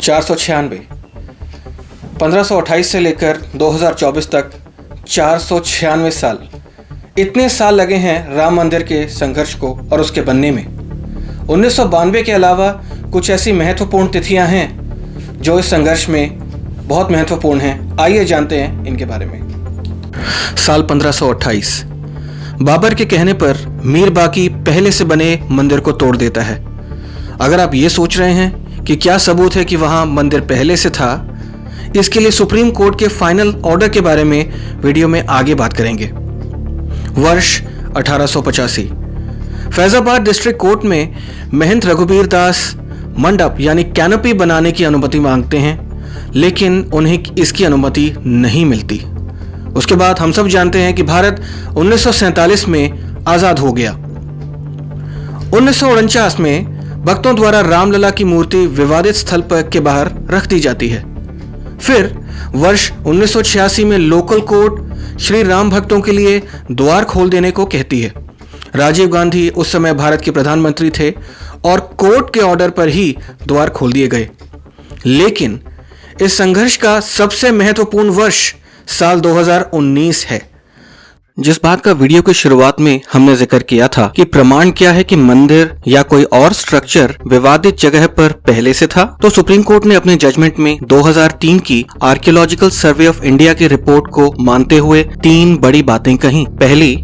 496, 1528 से लेकर 2024 तक 496 साल, इतने साल लगे हैं राम मंदिर के संघर्ष को और उसके बनने में। 1992 के अलावा कुछ ऐसी महत्वपूर्ण तिथियां हैं जो इस संघर्ष में बहुत महत्वपूर्ण हैं। आइए जानते हैं इनके बारे में। साल 1528, बाबर के कहने पर मीर बाकी पहले से बने मंदिर को तोड़ देता है। अगर आप ये सोच रहे हैं कि क्या सबूत है कि वहां मंदिर पहले से था, इसके लिए सुप्रीम कोर्ट के फाइनल ऑर्डर के बारे में वीडियो में आगे बात करेंगे। वर्ष 1885, फैजाबाद डिस्ट्रिक्ट कोर्ट में महंत रघुबीर दास मंडप यानी कैनोपी बनाने की अनुमति मांगते हैं, लेकिन उन्हें इसकी अनुमति नहीं मिलती। उसके बाद हम सब जानते हैं कि भारत 1947 में आजाद हो गया। 1949 में भक्तों द्वारा रामलला की मूर्ति विवादित स्थल पर के बाहर रख दी जाती है। फिर वर्ष 1986 में लोकल कोर्ट श्री राम भक्तों के लिए द्वार खोल देने को कहती है। राजीव गांधी उस समय भारत के प्रधानमंत्री थे और कोर्ट के ऑर्डर पर ही द्वार खोल दिए गए। लेकिन इस संघर्ष का सबसे महत्वपूर्ण वर्ष साल 2019 है। जिस बात का वीडियो की शुरुआत में हमने जिक्र किया था कि प्रमाण क्या है कि मंदिर या कोई और स्ट्रक्चर विवादित जगह पर पहले से था, तो सुप्रीम कोर्ट ने अपने जजमेंट में 2003 की आर्कियोलॉजिकल सर्वे ऑफ इंडिया की रिपोर्ट को मानते हुए 3 बड़ी बातें कही। पहली,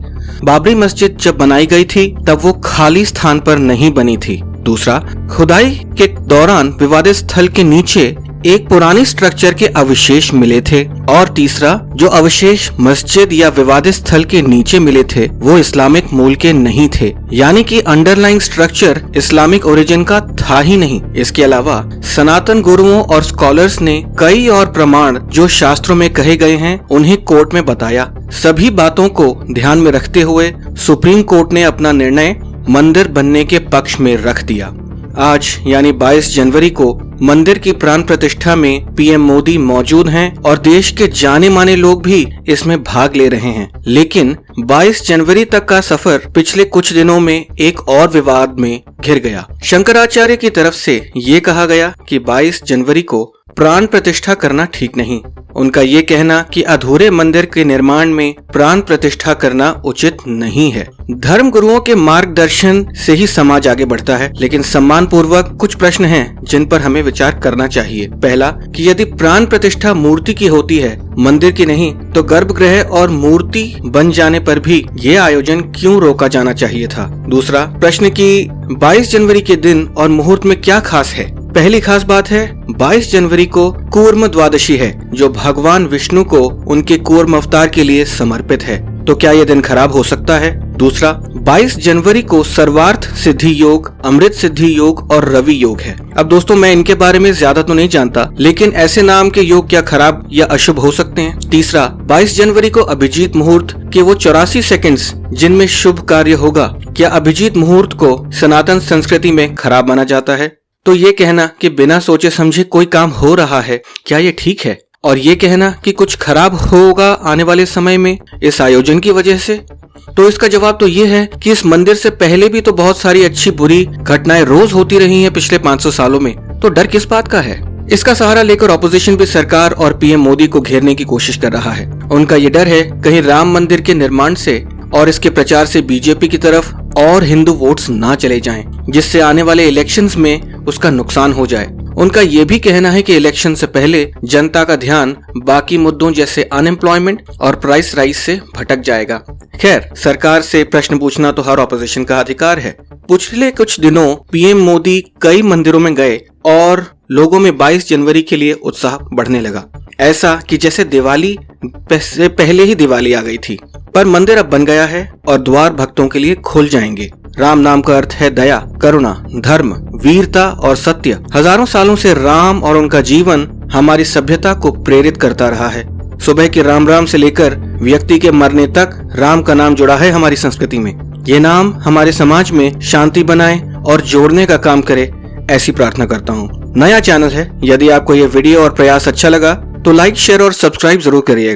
बाबरी मस्जिद जब बनाई गई थी तब वो खाली स्थान पर नहीं बनी थी। दूसरा, खुदाई के दौरान विवादित स्थल के नीचे एक पुरानी स्ट्रक्चर के अवशेष मिले थे। और तीसरा, जो अवशेष मस्जिद या विवादित स्थल के नीचे मिले थे वो इस्लामिक मूल के नहीं थे, यानी कि अंडरलाइंग स्ट्रक्चर इस्लामिक ओरिजिन का था ही नहीं। इसके अलावा सनातन गुरुओं और स्कॉलर्स ने कई और प्रमाण जो शास्त्रों में कहे गए हैं उन्हें कोर्ट में बताया। सभी बातों को ध्यान में रखते हुए सुप्रीम कोर्ट ने अपना निर्णय मंदिर बनने के पक्ष में रख दिया। आज यानी 22 जनवरी को मंदिर की प्राण प्रतिष्ठा में पीएम मोदी मौजूद हैं और देश के जाने माने लोग भी इसमें भाग ले रहे हैं। लेकिन 22 जनवरी तक का सफर पिछले कुछ दिनों में एक और विवाद में घिर गया। शंकराचार्य की तरफ से ये कहा गया कि 22 जनवरी को प्राण प्रतिष्ठा करना ठीक नहीं। उनका ये कहना कि अधूरे मंदिर के निर्माण में प्राण प्रतिष्ठा करना उचित नहीं है। धर्म गुरुओं के मार्गदर्शन से ही समाज आगे बढ़ता है, लेकिन सम्मान पूर्वक कुछ प्रश्न हैं जिन पर हमें विचार करना चाहिए। पहला, कि यदि प्राण प्रतिष्ठा मूर्ति की होती है, मंदिर की नहीं, तो गर्भगृह और मूर्ति बन जाने पर भी ये आयोजन क्यों रोका जाना चाहिए था। दूसरा प्रश्न, कि 22 जनवरी के दिन और मुहूर्त में क्या खास है। पहली खास बात है 22 जनवरी को कूर्म द्वादशी है, जो भगवान विष्णु को उनके कूर्म अवतार के लिए समर्पित है। तो क्या यह दिन खराब हो सकता है। दूसरा, 22 जनवरी को सर्वार्थ सिद्धि योग, अमृत सिद्धि योग और रवि योग है। अब दोस्तों, मैं इनके बारे में ज्यादा तो नहीं जानता, लेकिन ऐसे नाम के योग क्या खराब या अशुभ हो सकते हैं। तीसरा, 22 जनवरी को अभिजीत मुहूर्त के वो 84 सेकंड्स जिनमें शुभ कार्य होगा, क्या अभिजीत मुहूर्त को सनातन संस्कृति में खराब माना जाता है। तो ये कहना कि बिना सोचे समझे कोई काम हो रहा है, क्या ये ठीक है। और ये कहना कि कुछ खराब होगा आने वाले समय में इस आयोजन की वजह से, तो इसका जवाब तो ये है कि इस मंदिर से पहले भी तो बहुत सारी अच्छी बुरी घटनाएं रोज होती रही हैं पिछले 500 सालों में, तो डर किस बात का है। इसका सहारा लेकर ऑपोजिशन भी सरकार और पीएम मोदी को घेरने की कोशिश कर रहा है। उनका ये डर है कहीं राम मंदिर के निर्माण से और इसके प्रचार से बीजेपी की तरफ और हिंदू वोट्स ना चले जाएं, जिससे आने वाले इलेक्शंस में उसका नुकसान हो जाए। उनका ये भी कहना है कि इलेक्शन से पहले जनता का ध्यान बाकी मुद्दों जैसे अनएम्प्लॉयमेंट और प्राइस राइज से भटक जाएगा। खैर, सरकार से प्रश्न पूछना तो हर ऑपोजिशन का अधिकार है। पिछले कुछ दिनों पीएम मोदी कई मंदिरों में गए और लोगों में 22 जनवरी के लिए उत्साह बढ़ने लगा, ऐसा कि जैसे दिवाली से पहले ही दिवाली आ गई थी। पर मंदिर अब बन गया है और द्वार भक्तों के लिए खुल जाएंगे। राम नाम का अर्थ है दया, करुणा, धर्म, वीरता और सत्य। हजारों सालों से राम और उनका जीवन हमारी सभ्यता को प्रेरित करता रहा है। सुबह के राम राम से लेकर व्यक्ति के मरने तक राम का नाम जुड़ा है हमारी संस्कृति में। ये नाम हमारे समाज में शांति बनाए और जोड़ने का काम करे, ऐसी प्रार्थना करता हूँ। नया चैनल है, यदि आपको ये वीडियो और प्रयास अच्छा लगा तो लाइक, शेयर और सब्सक्राइब जरूर करिएगा।